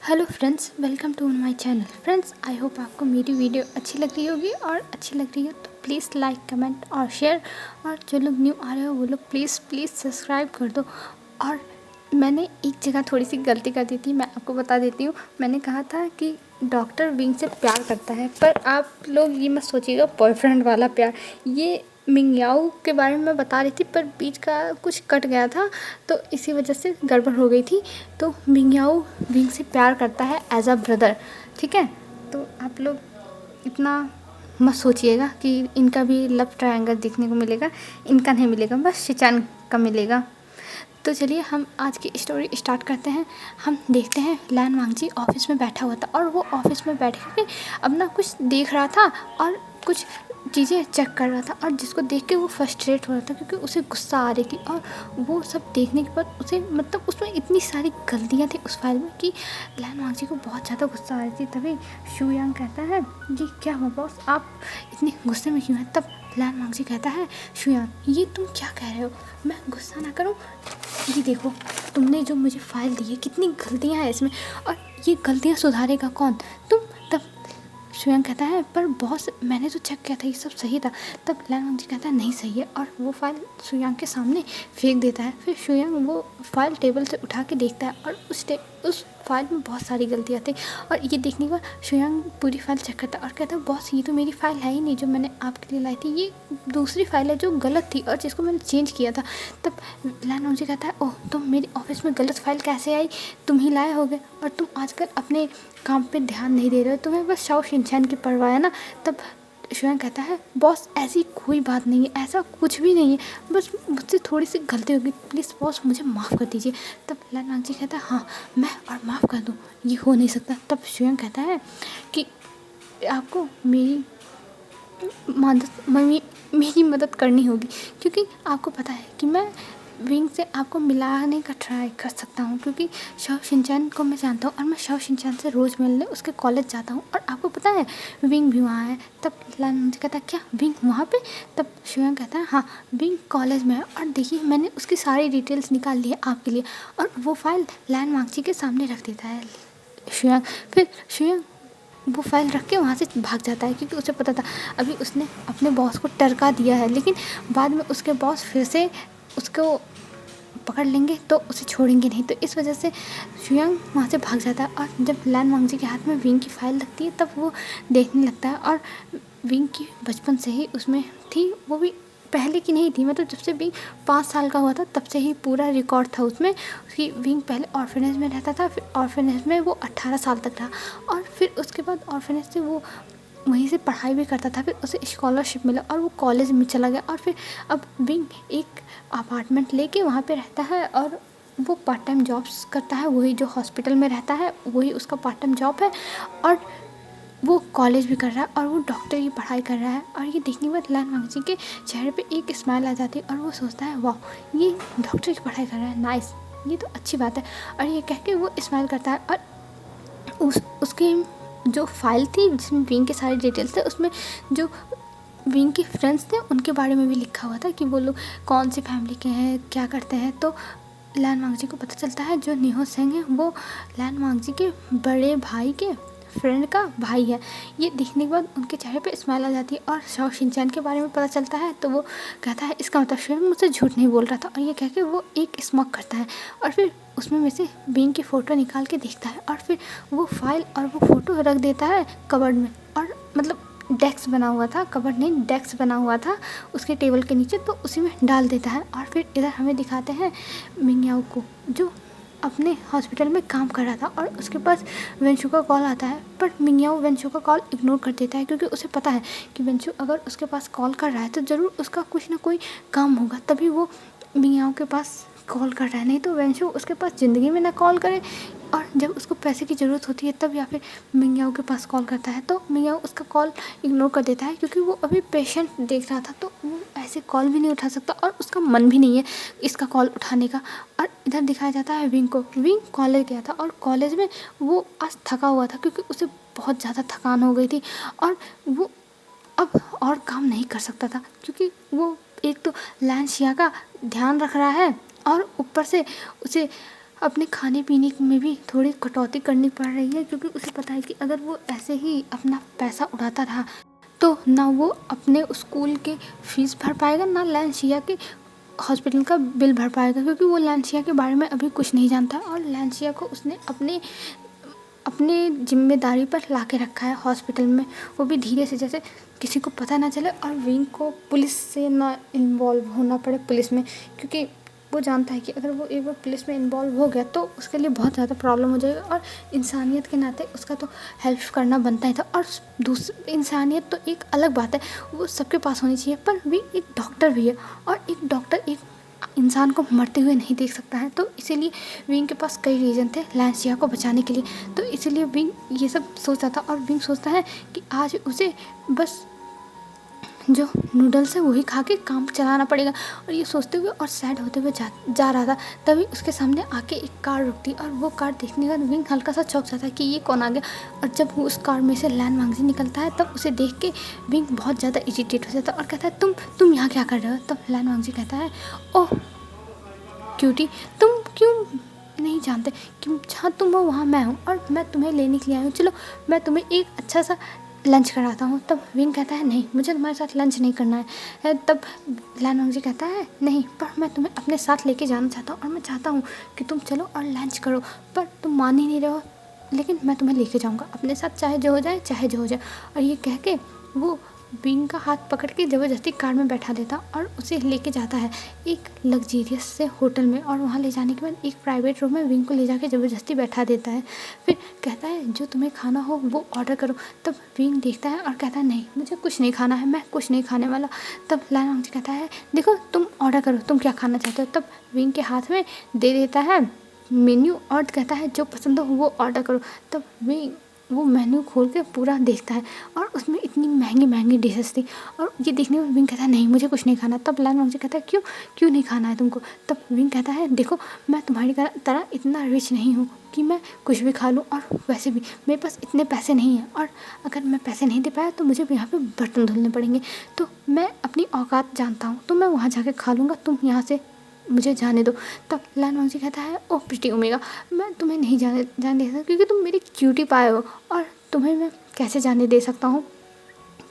Hello friends, welcome to my channel. Friends, I hope आपको मेरी video अच्छी लग रही होगी और अच्छी लग रही हो तो प्लीज़ लाइक, कमेंट और शेयर। और जो लोग न्यू आ रहे हो वो लोग प्लीज़ सब्सक्राइब कर दो। और मैंने एक जगह थोड़ी सी गलती कर दी थी, मैं आपको बता देती हूँ। मैंने कहा था कि डॉक्टर विंग से प्यार करता है, पर आप लोग ये मत सोचिएगा बॉयफ्रेंड वाला प्यार। ये मिंगयाओ के बारे में मैं बता रही थी, पर बीच का कुछ कट गया था तो इसी वजह से गड़बड़ हो गई थी। तो मिंगयाओ विंग से प्यार करता है एज अ ब्रदर, ठीक है। तो आप लोग इतना मत सोचिएगा कि इनका भी लव ट्रायंगल देखने को मिलेगा। इनका नहीं मिलेगा, बस शिचान का मिलेगा। तो चलिए हम आज की स्टोरी स्टार्ट करते हैं। हम देखते हैं लैन वांगजी ऑफिस में बैठा हुआ था और वो ऑफिस में बैठ के अपना कुछ देख रहा था और कुछ चीज़ें चेक कर रहा था, और जिसको देख के वो फ्रस्ट्रेट हो रहा था क्योंकि उसे गुस्सा आ रही थी। और वो सब देखने के बाद उसे मतलब उसमें इतनी सारी गलतियाँ थी उस फाइल में कि लैन वांगजी को बहुत ज़्यादा गुस्सा आ रही थी। तभी शू यांग कहता है ये क्या हुआ बॉस, आप इतने गुस्से में क्यों हैं। तब लैन वांगजी कहता है शू यांग ये तुम क्या कह रहे हो, मैं गुस्सा ना करूं। ये देखो तुमने जो मुझे फ़ाइल दी है कितनी गलतियां हैं इसमें, और ये गलतियां सुधारेगा कौन, तुम। तब शुयांग कहता है पर बॉस मैंने तो चेक किया था ये सब सही था। तब लैन वांगजी कहता है नहीं सही है, और वो फाइल शुयांग के सामने फेंक देता है। फिर शुयांग वो फाइल टेबल से उठा के देखता है और उस फाइल में बहुत सारी गलतियाँ थी। और ये देखने के बाद शुयांग पूरी फाइल चेक करता है और कहता है बॉस ये तो मेरी फ़ाइल है ही नहीं जो मैंने आपके लिए लाई थी, ये दूसरी फाइल है जो गलत थी और जिसको मैंने चेंज किया था। तब लैन वांगजी कहता है ओह तुम मेरे ऑफिस में गलत फाइल कैसे आई, तुम ही लाए होगे, और तुम आजकल अपने काम पे ध्यान नहीं दे रहे हो, तुम्हें बस शाओ शिनचैन की परवाह है ना। तब शुयांग कहता है बॉस ऐसी कोई बात नहीं है, ऐसा कुछ भी नहीं है, बस मुझसे थोड़ी सी गलती होगी, प्लीज़ बॉस मुझे माफ़ कर दीजिए। तब लैन वांगजी कहता है हाँ मैं और माफ़ कर दूँ, ये हो नहीं सकता। तब शुयांग कहता है कि आपको मेरी मदद करनी होगी, क्योंकि आपको पता है कि मैं विंग से आपको मिलाने का ट्राई कर सकता हूँ, क्योंकि शाओ शिनचैन को मैं जानता हूँ और मैं शाओ शिनचैन से रोज़ मिलने उसके कॉलेज जाता हूँ, और आपको पता है विंग भी वहाँ है। तब लैन वांगजी कहता है क्या विंग वहाँ पे। तब शुयांग कहता है हाँ विंग कॉलेज में है, और देखिए मैंने उसकी सारी डिटेल्स निकाल ली है आपके लिए, और वो फाइल लैन वांगजी के सामने रख देता है शुयांग। फिर शुयांग वो फाइल रख के वहाँ से भाग जाता है, क्योंकि उसे पता था अभी उसने अपने बॉस को टरका दिया है, लेकिन बाद में उसके बॉस फिर से उसको पकड़ लेंगे तो उसे छोड़ेंगे नहीं। तो इस वजह से शुयांग वहाँ से भाग जाता है, और जब लैन वांगजी के हाथ में विंग की फ़ाइल लगती है तब वो देखने लगता है। और विंग की बचपन से ही उसमें थी, वो भी पहले की नहीं थी, मतलब जब से विंग 5 साल का हुआ था तब से ही पूरा रिकॉर्ड था उसमें। उसकी विंग पहले ऑर्फनेज में रहता था, फिर ऑर्फनेज में वो 18 साल तक रहा, और फिर उसके बाद ऑर्फनेज से वो वहीं से पढ़ाई भी करता था। फिर उसे स्कॉलरशिप मिला और वो कॉलेज में चला गया, और फिर अब विंग एक अपार्टमेंट लेके वहाँ पे रहता है, और वो पार्ट टाइम जॉब्स करता है, वही जो हॉस्पिटल में रहता है वही उसका पार्ट टाइम जॉब है, और वो कॉलेज भी कर रहा है और वो डॉक्टर की पढ़ाई कर रहा है। और ये देखने के बाद लैन वांगजी के चेहरे पे एक स्माइल आ जाती है, और वो सोचता है वाह ये डॉक्टर की पढ़ाई कर रहा है, नाइस, ये तो अच्छी बात है। और ये कह के वो स्माइल करता है, और उसकी जो फाइल थी जिसमें विंग के सारे डिटेल्स थे उसमें जो विंग के फ्रेंड्स थे उनके बारे में भी लिखा हुआ था कि वो लोग कौन सी फैमिली के हैं, क्या करते हैं। तो लैन वांगजी को पता चलता है जो निहो सेंग है वो लैन वांगजी के बड़े भाई के फ्रेंड का भाई है। ये देखने के बाद उनके चेहरे पे स्माइल आ जाती है, और शाओ शिनचैन के बारे में पता चलता है तो वो कहता है इसका मतलब शुयांग मुझसे झूठ नहीं बोल रहा था, और ये कह के वो एक स्मोक करता है, और फिर उसमें में से विंग की फ़ोटो निकाल के देखता है, और फिर वो फाइल और वो फ़ोटो रख देता है कबर्ड में। और मतलब डेस्क बना हुआ था, कबर्ड नहीं डेस्क बना हुआ था उसके टेबल के नीचे, तो उसी में डाल देता है। और फिर इधर हमें दिखाते हैं मिंगयाओ को जो अपने हॉस्पिटल में काम कर रहा था, और उसके पास वेंशु का कॉल आता है, पर मिंगयाओ वेंशु का कॉल इग्नोर कर देता है, क्योंकि उसे पता है कि वेंशु अगर उसके पास कॉल कर रहा है तो ज़रूर उसका कुछ ना कोई काम होगा, तभी वो मिंगयाओ के पास कॉल कर रहा है, नहीं तो वेंशु उसके पास ज़िंदगी में ना कॉल करे, और जब उसको पैसे की ज़रूरत होती है तब या फिर मिंगयाओ के पास कॉल करता है तो मिंगयाओ उसका कॉल इग्नोर कर देता है, क्योंकि वो अभी पेशेंट देख रहा था, तो वो ऐसे कॉल भी नहीं उठा सकता और उसका मन भी नहीं है इसका कॉल उठाने का। और इधर दिखाया जाता है विंग को, विंग कॉलेज गया था, और कॉलेज में वो आज थका हुआ था क्योंकि उसे बहुत ज़्यादा थकान हो गई थी, और वो अब और काम नहीं कर सकता था, क्योंकि वो एक तो लैन शिया का ध्यान रख रहा है, और ऊपर से उसे अपने खाने पीने में भी थोड़ी कटौती करनी पड़ रही है, क्योंकि उसे पता है कि अगर वो ऐसे ही अपना पैसा उड़ाता रहा तो ना वो अपने स्कूल के फीस भर पाएगा, ना लांशिया के हॉस्पिटल का बिल भर पाएगा, क्योंकि वो लांशिया के बारे में अभी कुछ नहीं जानता और लांशिया को उसने अपने अपने जिम्मेदारी पर ला के रखा है हॉस्पिटल में, वो भी धीरे से, जैसे किसी को पता ना चले और विंग को पुलिस से ना इन्वॉल्व होना पड़े पुलिस में, क्योंकि वो जानता है कि अगर वो एक बार पुलिस में इन्वॉल्व हो गया तो उसके लिए बहुत ज़्यादा प्रॉब्लम हो जाएगी और इंसानियत के नाते उसका तो हेल्प करना बनता ही था। और इंसानियत तो एक अलग बात है, वो सबके पास होनी चाहिए, पर भी एक डॉक्टर भी है और एक डॉक्टर एक इंसान को मरते हुए नहीं देख सकता है। तो इसीलिए विंग के पास कई रीज़न थे लांशिया को बचाने के लिए, तो इसीलिए विंग ये सब सोचता था और विंग सोचता है कि आज उसे बस जो नूडल्स है वही खा के काम चलाना पड़ेगा। और ये सोचते हुए और सैड होते हुए जा रहा था, तभी उसके सामने आके एक कार रुकती और वो कार देखने के बाद विंग हल्का सा चौंक जाता है कि ये कौन आ गया। और जब वो उस कार में से लैन वांगजी निकलता है तब उसे देख के विंग बहुत ज़्यादा इरिटेट हो जाता है और कहता है तुम यहाँ क्या कर रहे हो। तब लैन वांगजी कहता है, ओह क्यूटी, तुम क्यों नहीं जानते कि जहाँ तुम हो वहाँ मैं हूँ और मैं तुम्हें लेने के लिए आई हूँ, चलो मैं तुम्हें एक अच्छा सा लंच कराता हूँ। तब विंग कहता है, नहीं मुझे तुम्हारे साथ लंच नहीं करना है। तब लैन वांगजी कहता है, नहीं पर मैं तुम्हें अपने साथ लेके जाना चाहता हूँ और मैं चाहता हूँ कि तुम चलो और लंच करो, पर तुम मान ही नहीं रहे हो, लेकिन मैं तुम्हें लेके जाऊँगा अपने साथ, चाहे जो हो जाए चाहे जो हो जाए। और ये कह के वो विंग का हाथ पकड़ के ज़बरदस्ती कार में बैठा देता और उसे लेके जाता है एक लग्जीरियस से होटल में। और वहाँ ले जाने के बाद एक प्राइवेट रूम में विंग को ले जाके ज़बरदस्ती बैठा देता है। फिर कहता है, जो तुम्हें खाना हो वो ऑर्डर करो। तब विंग देखता है और कहता है, नहीं मुझे कुछ नहीं खाना है, मैं कुछ नहीं खाने वाला। तब लैन वांगजी कहता है, देखो तुम ऑर्डर करो, तुम क्या खाना चाहते हो। तब विंग के हाथ में दे देता है मेन्यू और कहता है, जो पसंद हो वो ऑर्डर करो। तब विंग वो मेन्यू खोल के पूरा देखता है और उसमें इतनी महंगी महंगी डिशेस थी और ये देखने में विंग कहता है, नहीं मुझे कुछ नहीं खाना। तब लैन वांगजी कहता है, क्यों नहीं खाना है तुमको। तब विंग कहता है, देखो मैं तुम्हारी तरह इतना रिच नहीं हूँ कि मैं कुछ भी खा लूँ, और वैसे भी मेरे पास इतने पैसे नहीं हैं, और अगर मैं पैसे नहीं दे पाया तो मुझे यहाँ पे बर्तन धुलने पड़ेंगे, तो मैं अपनी औकात जानता हूँ, तो मैं वहाँ जाके खा लूँगा, तुम यहाँ से मुझे जाने दो। तब लैन वांगजी कहता है, ओह प्रीटी ओमेगा, मैं तुम्हें नहीं जाने दे सकता, क्योंकि तुम मेरी क्यूटी पाए हो और तुम्हें मैं कैसे जाने दे सकता हूँ,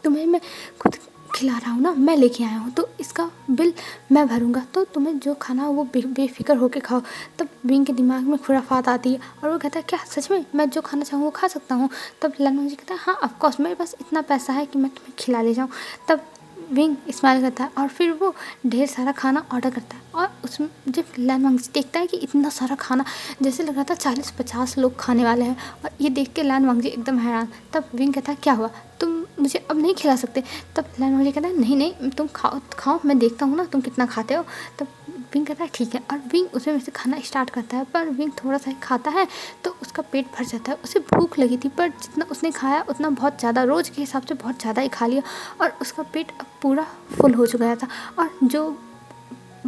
तुम्हें मैं खुद खिला रहा हूँ ना, मैं लेके आया हूँ, तो इसका बिल मैं भरूंगा, तो तुम्हें जो खाना हो वो बेफिक्र होके खाओ। तब विंग के दिमाग में खुराफात आती है और वो कहता है, क्या सच में मैं जो खाना चाहूँ वो खा सकता हूँ। तब लैन वांगजी कहता है, हाँ ऑफकोर्स मेरे पास इतना पैसा है कि मैं तुम्हें खिला ले जाऊँ। तब विंग स्माइल करता है और फिर वो ढेर सारा खाना ऑर्डर करता है, और उसमें जब लैन वांगजी देखता है कि इतना सारा खाना, जैसे लग रहा था 40-50 लोग खाने वाले हैं, और ये देख के लैन वांगजी एकदम हैरान। तब विंग कहता है, क्या हुआ, तुम मुझे अब नहीं खिला सकते। तब लैन वांगजी कहता है, नहीं तुम खाओ मैं देखता हूँ ना तुम कितना खाते हो। तब विंग कहता है, ठीक है, और विंग उसमें से खाना स्टार्ट करता है, पर विंग थोड़ा सा ही खाता है तो उसका पेट भर जाता है। उसे भूख लगी थी, पर जितना उसने खाया उतना बहुत ज़्यादा, रोज़ के हिसाब से बहुत ज़्यादा ही खा लिया, और उसका पेट अब पूरा फुल हो चुका था। और जो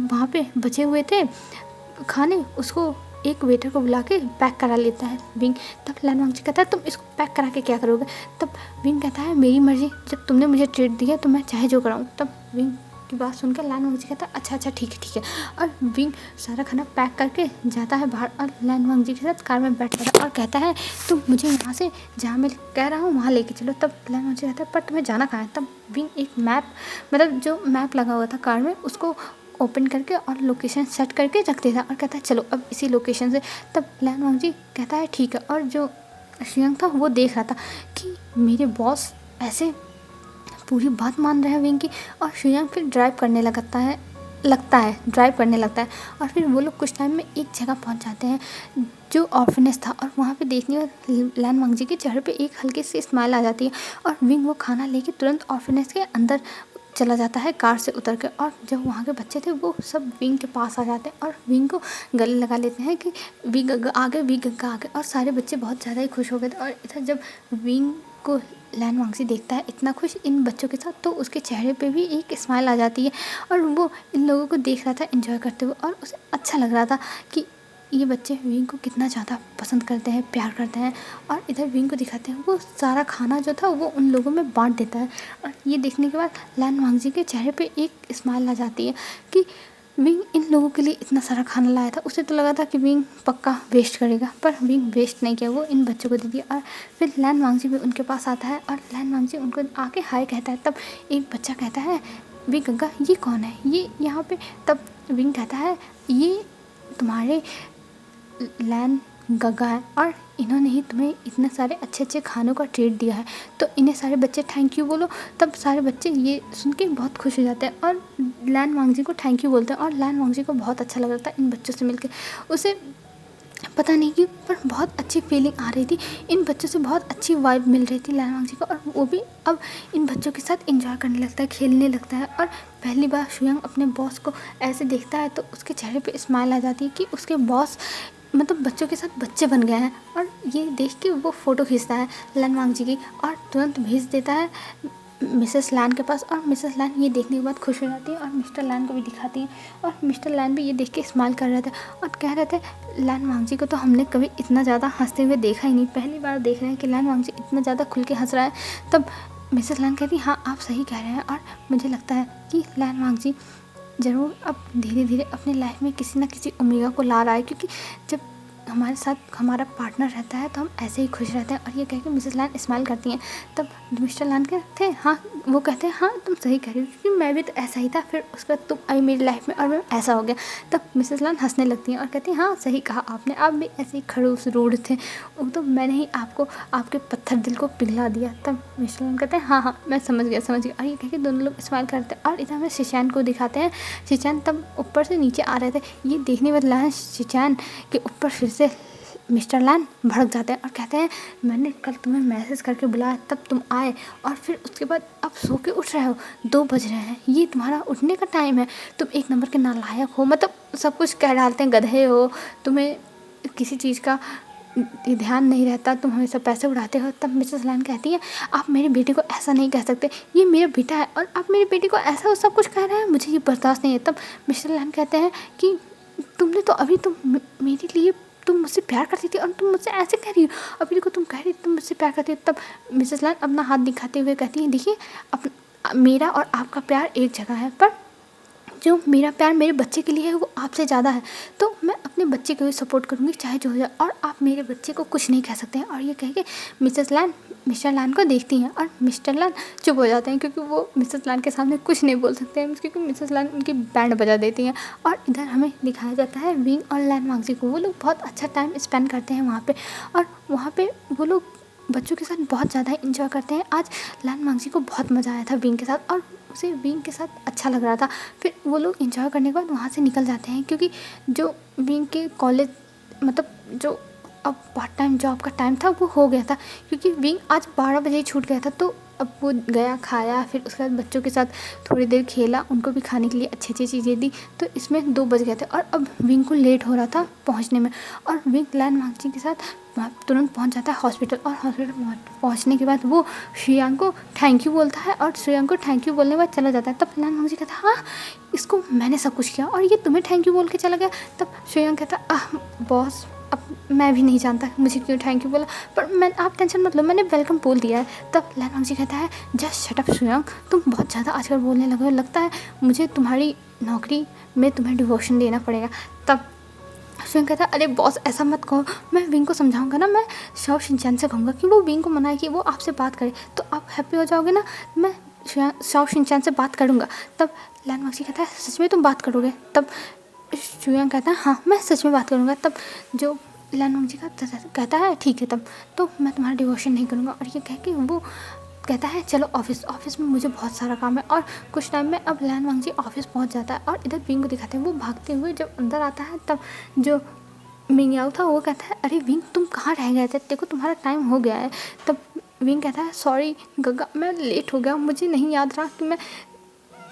वहाँ पे बचे हुए थे खाने, उसको एक वेटर को बुला के पैक करा लेता है विंग। तब लैन वांगजी कहता है, तुम इसको पैक करा के क्या करोगे। तब विंग कहता है, मेरी मर्जी, जब तुमने मुझे ट्रीट दिया तो मैं चाहे जो कराऊँ। तब विंग की बात सुनकर लैन वांगजी कहता है, अच्छा ठीक है। और विंग सारा खाना पैक करके जाता है बाहर और लैन वांगजी के साथ कार में बैठ जाता है और कहता है, तुम मुझे यहाँ से जहाँ मैं कह रहा हूँ वहाँ लेके चलो। तब लैन वांगजी कहता है, पर तुम्हें जाना कहाँ है। तब विंग एक मैप, मतलब जो मैप लगा हुआ था कार में, उसको ओपन करके और लोकेशन सेट करके रख देता और कहता है, चलो अब इसी लोकेशन से। तब लैन वांगजी कहता है, ठीक है। और जो शियांग था वो देख रहा था कि मेरे बॉस ऐसे पूरी बात मान रहे हैं विंग की, और शियांग फिर ड्राइव करने लगता है और फिर वो लोग कुछ टाइम में एक जगह पहुंच जाते हैं जो ऑर्फनेज था, और वहाँ पे देखने में लैन वांगजी के चेहरे पे एक हल्की सी स्माइल आ जाती है, और विंग वो खाना लेके तुरंत ऑर्फनेज के अंदर चला जाता है कार से उतर के। और जब वहाँ के बच्चे थे वो सब विंग के पास आ जाते हैं और विंग को गले लगा लेते हैं कि विंग आ गए, और सारे बच्चे बहुत ज़्यादा ही खुश हो गए थे। और इधर जब विंग को लैन वांगजी देखता है इतना खुश इन बच्चों के साथ, तो उसके चेहरे पे भी एक स्माइल आ जाती है, और वो इन लोगों को देख रहा था एंजॉय करते हुए, और उसे अच्छा लग रहा था कि ये बच्चे विंग को कितना ज़्यादा पसंद करते हैं, प्यार करते हैं। और इधर विंग को दिखाते हैं वो सारा खाना जो था वो उन लोगों में बांट देता है, और ये देखने के बाद लैन वांगजी के चेहरे पे एक स्माइल आ जाती है कि विंग इन लोगों के लिए इतना सारा खाना लाया था, उसे तो लगा था कि विंग पक्का वेस्ट करेगा, पर विंग वेस्ट नहीं किया, वो इन बच्चों को दे दिया। और फिर लैन वांगजी भी उनके पास आता है और लैन वांगजी उनको आके हाय कहता है। तब एक बच्चा कहता है विंग गंगा ये कौन है, ये यहाँ पे। तब विंग कहता है ये तुम्हारे लैन गंगा है और इन्होंने ही तुम्हें इतने सारे अच्छे अच्छे खानों का ट्रीट दिया है, तो इन्हें सारे बच्चे थैंक यू बोलो। तब सारे बच्चे ये सुन के बहुत खुश हो जाते हैं और लैन वांगजी को थैंक यू बोलते हैं। और लैन वांगजी को बहुत अच्छा लग रहा था इन बच्चों से मिलके, उसे पता नहीं क्यों पर बहुत अच्छी फीलिंग आ रही थी, इन बच्चों से बहुत अच्छी वाइब मिल रही थी लैन वांगजी को। और वो भी अब इन बच्चों के साथ एंजॉय करने लगता है, खेलने लगता है। और पहली बार शुयांग अपने बॉस को ऐसे देखता है तो उसके चेहरे पे स्माइल आ जाती है कि उसके बॉस मतलब बच्चों के साथ बच्चे बन गए हैं। और ये देख के वो फ़ोटो खींचता है लैन वांगजी की और तुरंत भेज देता है मिसेस लैन के पास। और मिसेस लैन ये देखने के बाद खुश हो जाती है और मिस्टर लैन को भी दिखाती है। और मिस्टर लैन भी ये देख के स्माइल कर रहे थे और कह रहे थे लैन वांगजी को तो हमने कभी इतना ज़्यादा हंसते हुए देखा ही नहीं, पहली बार देख रहे हैं कि लैन वांगजी इतना ज़्यादा खुल के हंस रहा है। तब मिसेस लैन कहती हाँ आप सही कह रहे हैं और मुझे लगता है कि लैन वांगजी ज़रूर अब धीरे धीरे अपनी लाइफ में किसी न किसी ओमेगा को ला रहा है, क्योंकि जब हमारे साथ हमारा पार्टनर रहता है तो हम ऐसे ही खुश रहते हैं। और ये कह के मिसेस लैन स्माइल करती हैं। तब मिस्टर लैन कहते हैं हाँ, वो कहते हैं हाँ तुम सही कह रही हो, क्योंकि मैं भी तो ऐसा ही था, फिर उसके बाद तुम आई मेरी लाइफ में और मैं ऐसा हो गया। तब मिसेस लैन हंसने लगती हैं और कहती हैं हाँ सही कहा आपने, आप भी ऐसे ही खड़ूस रूड थे, वो तो मैंने ही आपको आपके पत्थर दिल को पिघला दिया। तब मिस्टर लैन कहते हैं हाँ हाँ मैं समझ गया समझ गया। और ये कह के दोनों लोग स्माइल करते हैं। और इधर हमें शिचैन को दिखाते हैं। शिचैन तब ऊपर से नीचे आ रहे थे, ये देखने वाला लैन शिचैन के ऊपर फिर से मिस्टर लैन भड़क जाते हैं और कहते हैं मैंने कल तुम्हें मैसेज करके बुलाया तब तुम आए और फिर उसके बाद अब सो के उठ रहे हो, 2 बज रहे हैं, ये तुम्हारा उठने का टाइम है, तुम एक नंबर के नालायक हो, मतलब सब कुछ कह डालते हैं, गधे हो, तुम्हें किसी चीज़ का ध्यान नहीं रहता, तुम हमेशा पैसे उड़ाते हो। तब मिसेस लैन कहती है आप मेरे बेटे को ऐसा नहीं कह सकते, ये मेरा बेटा है और आप मेरे बेटे को ऐसा सब कुछ कह रहे हैं, मुझे ये बर्दाश्त नहीं है। तब मिस्टर लैन कहते हैं कि तुमने तो अभी तो मेरे लिए तुम मुझसे प्यार करती थी और तुम मुझसे ऐसे कह रही हो, अभी देखो तुम कह रही तुम मुझसे प्यार करती हो। तब मिसेस लैन अपना हाथ दिखाते हुए कहती हैं देखिए मेरा और आपका प्यार एक जगह है, पर जो मेरा प्यार मेरे बच्चे के लिए है वो आपसे ज़्यादा है, तो मैं अपने बच्चे को भी सपोर्ट करूँगी चाहे जो हो जाए, और आप मेरे बच्चे को कुछ नहीं कह सकते हैं। और ये कह के मिसेस लैन मिस्टर लैन को देखती हैं और मिस्टर लैन चुप हो जाते हैं, क्योंकि वो मिसेस लैन के सामने कुछ नहीं बोल सकते हैं, क्योंकि मिसेस लैन उनकी बैंड बजा देती हैं। और इधर हमें दिखाया जाता है विंग और लैन वांगजी को, वो लोग बहुत अच्छा टाइम स्पेंड करते हैं वहाँ पे, और वहाँ पे वो लोग बच्चों के साथ बहुत ज़्यादा इंजॉय करते हैं। आज लैन वांगजी को बहुत मज़ा आया था विंग के साथ और उसे विंग के साथ अच्छा लग रहा था। फिर वो लोग इंजॉय करने के बाद वहाँ से निकल जाते हैं, क्योंकि जो विंग के कॉलेज मतलब जो अब पार्ट टाइम जॉब का टाइम था वो हो गया था, क्योंकि विंग आज 12 बजे ही छूट गया था। तो अब वो गया खाया, फिर उसके बाद बच्चों के साथ थोड़ी देर खेला, उनको भी खाने के लिए अच्छी अच्छी चीज़ें दी, तो इसमें 2 बज गए थे और अब विंग को लेट हो रहा था पहुंचने में। और विंग लैन वांगजी के साथ वहाँ तुरंत पहुंच जाता है हॉस्पिटल, और हॉस्पिटल पहुंचने के बाद वो शुयांग को थैंक यू बोलता है और शुयांग को थैंक यू बोलने के बाद चला जाता है। तब लैन वांगजी कहता है हाँ इसको मैंने सब कुछ किया और ये तुम्हें थैंक यू बोल के चला गया। तब शुयांग कहता बॉस अब मैं भी नहीं जानता मुझे क्यों थैंक यू बोला, पर मैं आप टेंशन मत लो, मैंने वेलकम बोल दिया है। तब लैन वांगजी कहता है जस्ट शट अप शुयांग, तुम बहुत ज़्यादा आजकल बोलने लगे हो, लगता है मुझे तुम्हारी नौकरी में तुम्हें डिवोशन देना पड़ेगा। तब शुयांग कहता है अरे बॉस ऐसा मत कहो, मैं विंग को समझाऊंगा ना, मैं शाओ शिनचैन से कहूँगा कि वो विंग को मनाए कि वो आपसे बात करे, तो आप हैप्पी हो जाओगे ना, मैं शाओ शिनचैन से बात करूँगा। तब लैन वांगजी कहता है सच में तुम बात करोगे? तब शुयांग कहता है हाँ मैं सच में बात करूँगा। तब जो लैन वांगजी का कहता है ठीक है तब तो मैं तुम्हारा डिवोशन नहीं करूँगा। और ये कह के वो कहता है चलो ऑफिस में मुझे बहुत सारा काम है। और कुछ टाइम में अब लैन वांगजी ऑफिस पहुंच जाता है और इधर विंग को दिखाते हैं, वो भागते हुए जब अंदर आता है तब जो मिंगयाओ था वो कहता है अरे विंग तुम कहाँ रह गए थे, देखो तुम्हारा टाइम हो गया है। तब विंग कहता है सॉरी गंगा मैं लेट हो गया, मुझे नहीं याद रहा कि मैं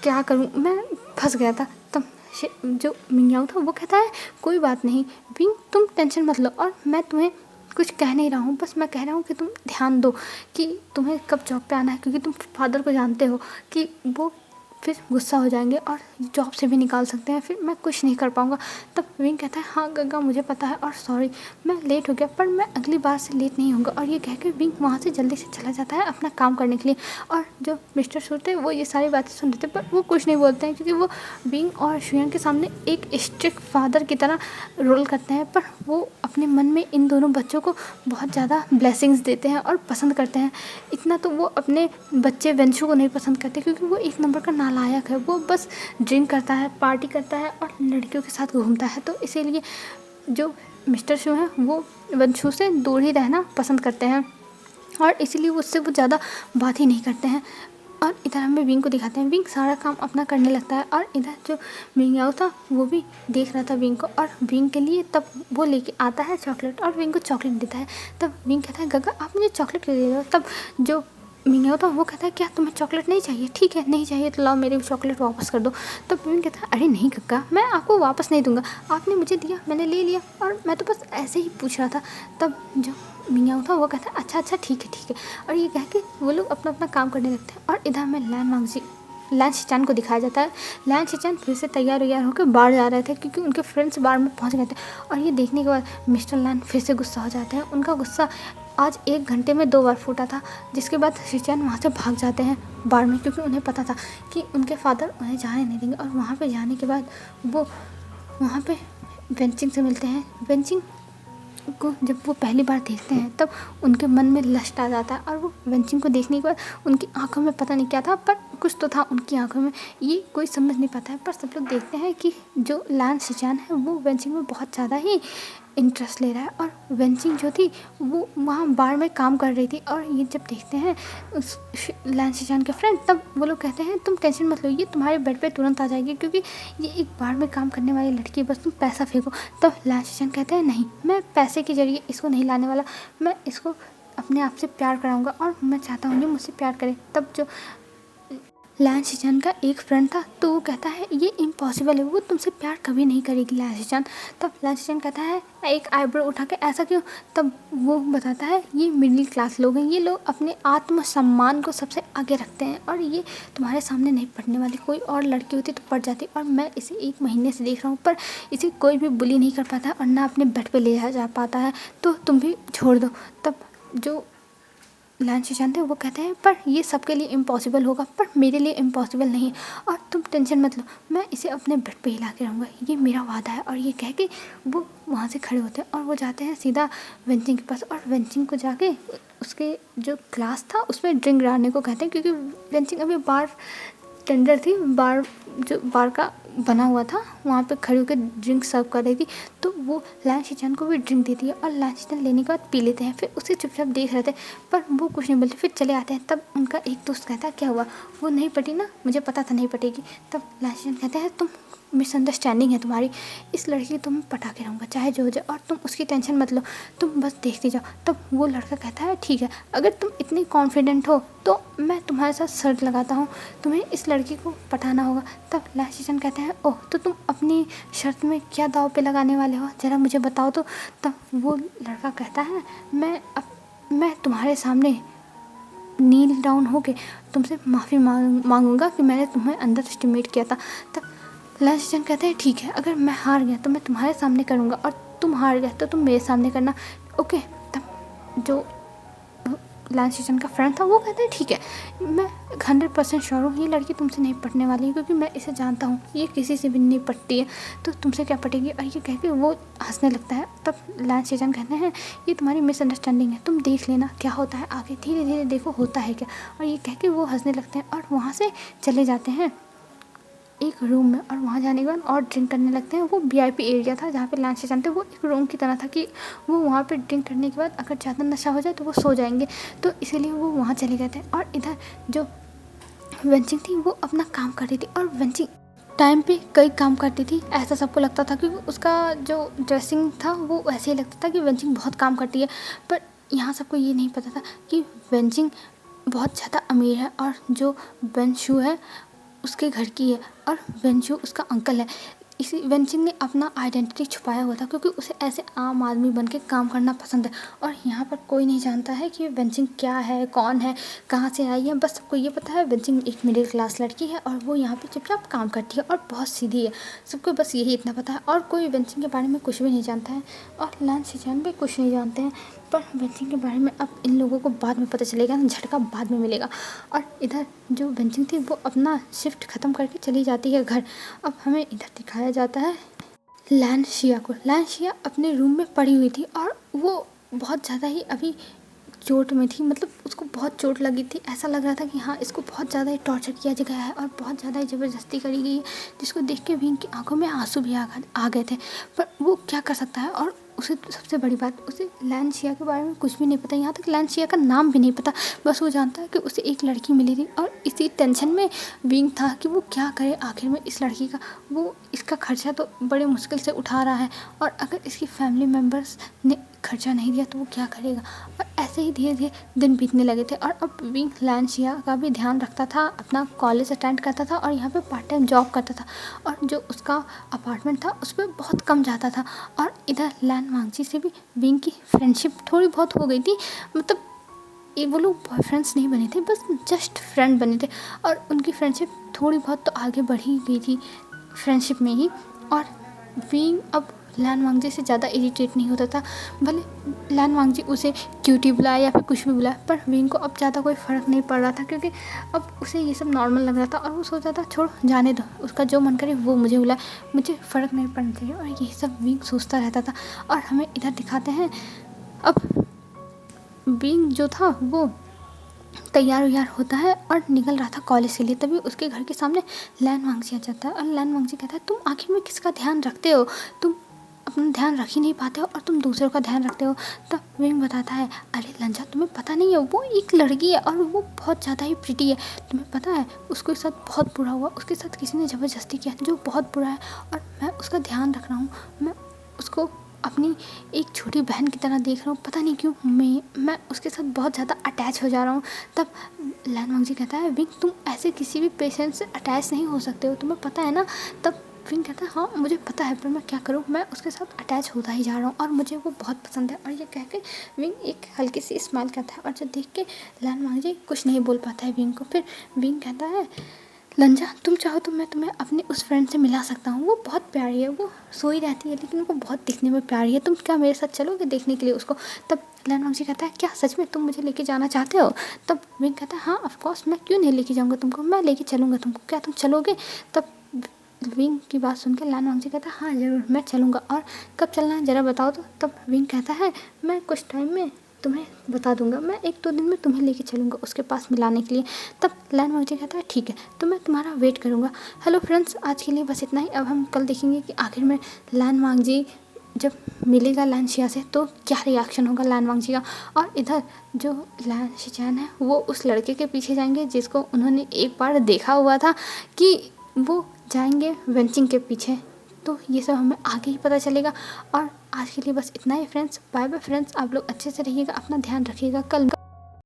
क्या करूँ, मैं फंस गया था। तब जो मिंगयाओ था वो कहता है कोई बात नहीं विंग तुम टेंशन मत लो, और मैं तुम्हें कुछ कह नहीं रहा हूँ, बस मैं कह रहा हूँ कि तुम ध्यान दो कि तुम्हें कब जॉब पे आना है, क्योंकि तुम फादर को जानते हो कि वो फिर गुस्सा हो जाएंगे और जॉब से भी निकाल सकते हैं, फिर मैं कुछ नहीं कर पाऊँगा। तब विंग कहता है हाँ गग्गा मुझे पता है और सॉरी मैं लेट हो गया, पर मैं अगली बार से लेट नहीं होऊंगा। और ये कह के विंग वहाँ से जल्दी से चला जाता है अपना काम करने के लिए। और जो मिस्टर शू थे वो ये सारी बातें सुन रहे थे, पर वो कुछ नहीं बोलते हैं, क्योंकि वो विंग और शुयांग के सामने एक स्ट्रिक्ट फादर की तरह रोल करते हैं। पर वो अपने मन में इन दोनों बच्चों को बहुत ज़्यादा ब्लेसिंग्स देते हैं और पसंद करते हैं। इतना तो वो अपने बच्चे वेंशु को नहीं पसंद करते, क्योंकि वो एक नंबर का नालायक है। वो बस ड्रिंक करता है, पार्टी करता है और लड़कियों के साथ घूमता है। तो इसीलिए जो मिस्टर शू हैं वो वेंशु से दूर ही रहना पसंद करते हैं और इसीलिए उससे वो ज़्यादा बात ही नहीं करते हैं। और इधर हमें विंग को दिखाते हैं। विंग सारा काम अपना करने लगता है और इधर जो मिंग याओ था वो भी देख रहा था विंग को, और विंग के लिए तब वो लेके आता है चॉकलेट और विंग को चॉकलेट देता है। तब विंग कहता है गग्गा आप मुझे चॉकलेट क्यों दे रहे हो। तब जो मिंग याओ था वो कहता है क्या तुम्हें चॉकलेट नहीं चाहिए, ठीक है नहीं चाहिए तो लाओ मेरी चॉकलेट वापस कर दो। तब विंग कहता है अरे नहीं गग्गा मैं आपको वापस नहीं दूंगा, आपने मुझे दिया मैंने ले लिया और मैं तो बस ऐसे ही पूछ रहा था। तब जो मिंग याओ था वो कहता है अच्छा ठीक है। और ये कह के वो लोग अपना अपना काम करने लगते हैं। और इधर हमें लैन शिचान को दिखाया जाता है। लैन शिचान फिर से तैयार होकर बाहर जा रहे थे, क्योंकि उनके फ्रेंड्स बाहर में पहुंच गए थे। और ये देखने के बाद मिस्टर लैन फिर से गुस्सा हो जाते हैं। उनका गुस्सा आज 1 घंटे में 2 बार फूटा था, जिसके बाद शिचान वहाँ से भाग जाते हैं बाहर में, क्योंकि उन्हें पता था कि उनके फादर उन्हें जाने नहीं देंगे। और वहाँ पर जाने के बाद वो वहाँ पर वेंचिंग से मिलते हैं। वेंचिंग को जब वो पहली बार देखते हैं तब उनके मन में लस्ट आ जाता है, और वो वेंचिंग को देखने के बाद उनकी आंखों में पता नहीं क्या था, पर कुछ तो था उनकी आंखों में, ये कोई समझ नहीं पाता है। पर सब लोग देखते हैं कि जो लैन शिचान है वो वेंचिंग में बहुत ज़्यादा ही इंटरेस्ट ले रहा है। और वेंचिंग जो थी वो वहाँ बार में काम कर रही थी। और ये जब देखते हैं उस लैन शिचान के फ्रेंड, तब वो लोग कहते हैं तुम टेंशन मत लो, ये तुम्हारे बेड पे तुरंत आ जाएगी, क्योंकि ये एक बार में काम करने वाली लड़की है, बस तुम पैसा फेंको। तब लैन शिचान कहते हैं नहीं मैं पैसे के जरिए इसको नहीं लाने वाला, मैं इसको अपने आप से प्यार कराऊंगा और मैं चाहता हूँ ये मुझसे प्यार करे। तब जो लैन शिचान का एक फ्रेंड था तो वो कहता है ये इम्पॉसिबल है, वो तुमसे प्यार कभी नहीं करेगी लैन शिचान। तब लैन शिचान कहता है एक आईब्रो उठा के ऐसा क्यों। तब वो बताता है ये मिडिल क्लास लोग हैं, ये लोग अपने आत्मसम्मान को सबसे आगे रखते हैं और ये तुम्हारे सामने नहीं पढ़ने वाली, कोई और लड़की होती तो पढ़ जाती, और मैं इसे 1 महीने से देख रहा हूँ पर इसे कोई भी बुली नहीं कर पाता है और ना अपने बेड पर ले जा पाता है, तो तुम भी छोड़ दो। तब जो लैन शिचान थे वो कहते हैं पर ये सबके लिए इम्पॉसिबल होगा, पर मेरे लिए इम्पॉसिबल नहीं, और तुम टेंशन मत लो, मैं इसे अपने बेड पे हिला के रहूँगा, ये मेरा वादा है। और ये कह के वो वहाँ से खड़े होते हैं और वो जाते हैं सीधा वेंचिंग के पास, और वेंचिंग को जाके उसके जो क्लास था उसमें ड्रिंक डालने को कहते हैं, क्योंकि वेंचिंग अभी बार टेंडर थी, बार का बना हुआ था, वहाँ पे खड़ी होकर ड्रिंक सर्व कर रही थी। तो वो लैन शिचान को भी ड्रिंक देती है और लैन शिचान लेने के बाद पी लेते हैं, फिर उसे चुपचाप देख रहे थे पर वो कुछ नहीं बोलते, फिर चले आते हैं। तब उनका एक दोस्त कहता है क्या हुआ, वो नहीं पटी ना, मुझे पता था नहीं पटेगी। तब लैन शिचान कहते हैं तुम मिसअंडरस्टैंडिंग है तुम्हारी, इस लड़की को तुम पटा के रहूँगा चाहे जो हो जाए, और तुम उसकी टेंशन मत लो, तुम बस देखते जाओ। तब वो लड़का कहता है ठीक है, अगर तुम इतनी कॉन्फिडेंट हो तो मैं तुम्हारे साथ शर्त लगाता हूँ, तुम्हें इस लड़की को पटाना होगा। तब लैन शिचान कहते हैं ओह तो तुम अपनी शर्त में क्या दाव पे लगाने वाले हो, ज़रा मुझे बताओ तो। तब वो लड़का कहता है मैं तुम्हारे सामने नील डाउन होके तुमसे माफ़ी मांगूंगा कि मैंने तुम्हें अंडर एस्टिमेट किया था। तब लैन शिचान कहते हैं ठीक है, अगर मैं हार गया तो मैं तुम्हारे सामने करूँगा और तुम हार गया तो तुम मेरे सामने करना, ओके। तब जो लैन शिचान का फ्रेंड था वो कहता है ठीक है, मैं 100% श्योर हूँ ये लड़की तुमसे नहीं पटने वाली है, क्योंकि मैं इसे जानता हूँ, ये किसी से भी नहीं पटती है, तो तुमसे क्या पटेगी। और ये कह के वो हंसने लगता है। तब लैन शिचान कहते हैं ये तुम्हारी मिसअंडरस्टैंडिंग है, तुम देख लेना क्या होता है आगे, धीरे धीरे देखो होता है क्या। और ये कह के वो हंसने लगते हैं और वहाँ से चले जाते हैं एक रूम में, और वहाँ जाने के बाद और ड्रिंक करने लगते हैं। वो VIP एरिया था जहाँ पे लैन शिचान थे, वो एक रूम की तरह था कि वो वहाँ पे ड्रिंक करने के बाद अगर ज़्यादा नशा हो जाए तो वो सो जाएंगे, तो इसीलिए वो वहाँ चले गए थे। और इधर जो वेंचिंग थी वो अपना काम कर रही थी, और वेंचिंग टाइम पे कई काम करती थी, ऐसा सबको लगता था, क्योंकि उसका जो ड्रेसिंग था वो ऐसे ही लगता था कि वेंचिंग बहुत काम करती है। पर यहाँ सबको ये नहीं पता था कि वेंचिंग बहुत ज़्यादा अमीर है, और जो वेंशु है उसके घर की है और वेंशु उसका अंकल है। इसी वेंचिंग ने अपना आइडेंटिटी छुपाया हुआ था क्योंकि उसे ऐसे आम आदमी बन के काम करना पसंद है। और यहाँ पर कोई नहीं जानता है कि वेंचिंग क्या है, कौन है, कहाँ से आई है। बस सबको ये पता है वेंचिंग एक मिडिल क्लास लड़की है और वो यहाँ पे चुपचाप काम करती है और बहुत सीधी है। सबको बस यही इतना पता है और कोई वेंचिंग के बारे में कुछ भी नहीं जानता है और लैन शिनचैन भी कुछ नहीं जानते हैं। पर वेंचिंग के बारे में अब इन लोगों को बाद में पता चलेगा, झटका बाद में मिलेगा। और इधर जो वेंचिंग थी वो अपना शिफ्ट ख़त्म करके चली जाती है घर। अब हमें इधर दिखाया जाता है लैन शिया को। लैन शिया अपने रूम में पड़ी हुई थी और वो बहुत ज़्यादा ही अभी चोट में थी, मतलब उसको बहुत चोट लगी थी। ऐसा लग रहा था कि हाँ इसको बहुत ज़्यादा ही टॉर्चर किया गया है और बहुत ज़्यादा ही ज़बरदस्ती करी गई है, जिसको देख के विंग की आंखों में आंसू भी आ गए थे। पर वो क्या कर सकता है। और उसे सबसे बड़ी बात, उसे लैन शिया के बारे में कुछ भी नहीं पता, यहाँ तक लैन शिया का नाम भी नहीं पता। बस वो जानता है कि उसे एक लड़की मिली थी और इसी टेंशन में विंग था कि वो क्या करे आखिर में इस लड़की का। वो इसका खर्चा तो बड़े मुश्किल से उठा रहा है और अगर इसकी फैमिली मेम्बर्स ने खर्चा नहीं दिया तो वो क्या करेगा। और ऐसे ही धीरे धीरे दिन बीतने लगे थे और अब विंग लैन शिया का भी ध्यान रखता था, अपना कॉलेज अटेंड करता था और यहाँ पे पार्ट टाइम जॉब करता था। और जो उसका अपार्टमेंट था उस पर बहुत कम जाता था। और इधर लैन वांगजी से भी विंग की फ्रेंडशिप थोड़ी बहुत हो गई थी, मतलब ये वो लोग बॉयफ्रेंड्स नहीं बने थे, बस जस्ट फ्रेंड बने थे। और उनकी फ्रेंडशिप थोड़ी बहुत तो आगे बढ़ी गई थी फ्रेंडशिप में ही। और विंग अब लैन वांगजी से ज़्यादा इरिटेट नहीं होता था, भले लैन वांगजी उसे क्यूटी बुलाए या फिर कुछ भी बुलाए, पर विंग को अब ज़्यादा कोई फ़र्क नहीं पड़ रहा था क्योंकि अब उसे ये सब नॉर्मल लग रहा था। और वो सोचता था छोड़ जाने दो, उसका जो मन करे वो मुझे बुलाए, मुझे फ़र्क नहीं पड़ना चाहिए। और यही सब विंग सोचता रहता था। और हमें इधर दिखाते हैं अब विंग जो था वो तैयार व्यार होता है और निकल रहा था कॉलेज के लिए, तभी उसके घर के सामने लैन वांगजी आ जाता है। और लैन वांगजी कहता है तुम आखिर में किसका ध्यान रखते हो, तुम अपना ध्यान रख ही नहीं पाते हो और तुम दूसरों का ध्यान रखते हो। तब विंग बताता है अरे लंजा तुम्हें पता नहीं है, वो एक लड़की है और वो बहुत ज़्यादा ही प्रिटी है, तुम्हें पता है उसके साथ बहुत बुरा हुआ, उसके साथ किसी ने ज़बरदस्ती किया जो बहुत बुरा है और मैं उसका ध्यान रख रहा हूँ, मैं उसको अपनी एक छोटी बहन की तरह देख रहा हूँ, पता नहीं क्यों मैं उसके साथ बहुत ज़्यादा अटैच हो जा रहा हूँ। तब लैन वांगजी कहता है विंग तुम ऐसे किसी भी पेशेंट से अटैच नहीं हो सकते हो, तुम्हें पता है ना। तब विंग कहता है हाँ मुझे पता है पर मैं क्या करूँ, मैं उसके साथ अटैच होता ही जा रहा हूँ और मुझे वो बहुत पसंद है। और ये कह के विंग एक हल्की सी स्माइल करता है और जो देख के लैन वांगजी कुछ नहीं बोल पाता है विंग को। फिर विंग कहता है लंजा तुम चाहो तो मैं तुम्हें अपने उस फ्रेंड से मिला सकता हूँ, वो बहुत प्यारी है, वो सोई रहती है लेकिन वो बहुत दिखने में प्यारी है, तुम क्या मेरे साथ चलोगे देखने के लिए उसको। तब लैन वांगजी कहता है क्या सच में तुम मुझे लेके जाना चाहते हो। तब विंग कहता है हाँ ऑफकोर्स, मैं क्यों नहीं लेके जाऊँगा तुमको, मैं लेके चलूँगा तुमको, क्या तुम चलोगे। तब विंग की बात सुन के लैन वांगजी कहता है हाँ ज़रूर मैं चलूँगा, और कब चलना है ज़रा बताओ तो। तब विंग कहता है मैं कुछ टाइम में तुम्हें बता दूंगा, मैं 1-2 दिन में तुम्हें लेके चलूँगा उसके पास मिलाने के लिए। तब लैन वांगजी कहता है ठीक है तो मैं तुम्हारा वेट करूँगा। हेलो फ्रेंड्स, आज के लिए बस इतना ही। अब हम कल देखेंगे कि आखिर में लैन वांगजी जब मिलेगा लैन शिया से तो क्या रिएक्शन होगा लैन वांगजी का। और इधर जो लैन शिनचैन है वो उस लड़के के पीछे जाएंगे जिसको उन्होंने एक बार देखा हुआ था कि वो जाएंगे वेंचिंग के पीछे। तो ये सब हमें आगे ही पता चलेगा। और आज के लिए बस इतना ही फ्रेंड्स, बाय बाय फ्रेंड्स, आप लोग अच्छे से रहिएगा, अपना ध्यान रखिएगा। कल